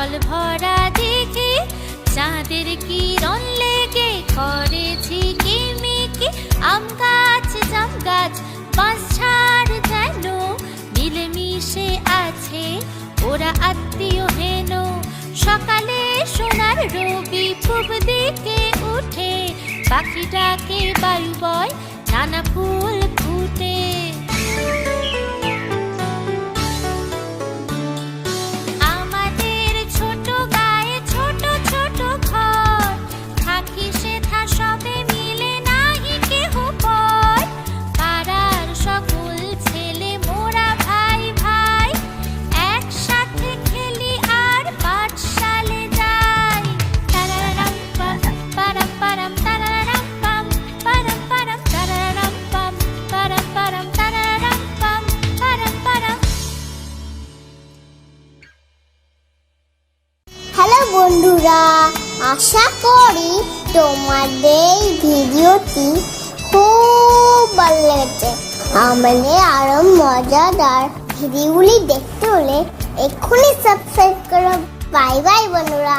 জল ভরা দিঘি, চাঁদের কিরণ লেগে করেছি কিমিকি। আম গাছ, জাম গাছ, বাঁশঝাড় যেন মিলেমিশে আছে ওরা আত্মীয় হেন। সকালে সোনার রবি পূব দিকে উঠে, পাখি ডাকে বায়ু বয়, নানা ফুল ফুটে। আমাদের ছোট গায়ে ছোট ছোট ঘর, থাকি সেথা সবে মিলে নাহি কেহ পর। পাড়ার সকল ছেলে মোরা ভাই ভাই, একসাথে খেলি আর পাঠশালে যাই। তারারারাম পাম পারাম পারাম, তারারারাম পাম পারাম পারাম, তারারারাম পাম পারাম পারাম, তারারারাম পাম পারাম পারাম। হ্যালো বন্ধুরা, আশা করি তোমাদের এই ভিডিওটি খুব ভালো লেগেছে। আমাদের আরো মজাদার ভিডিওগুলি দেখতে হলে এক্ষুনি সাবস্ক্রাইব করো। বাই বাই বন্ধুরা।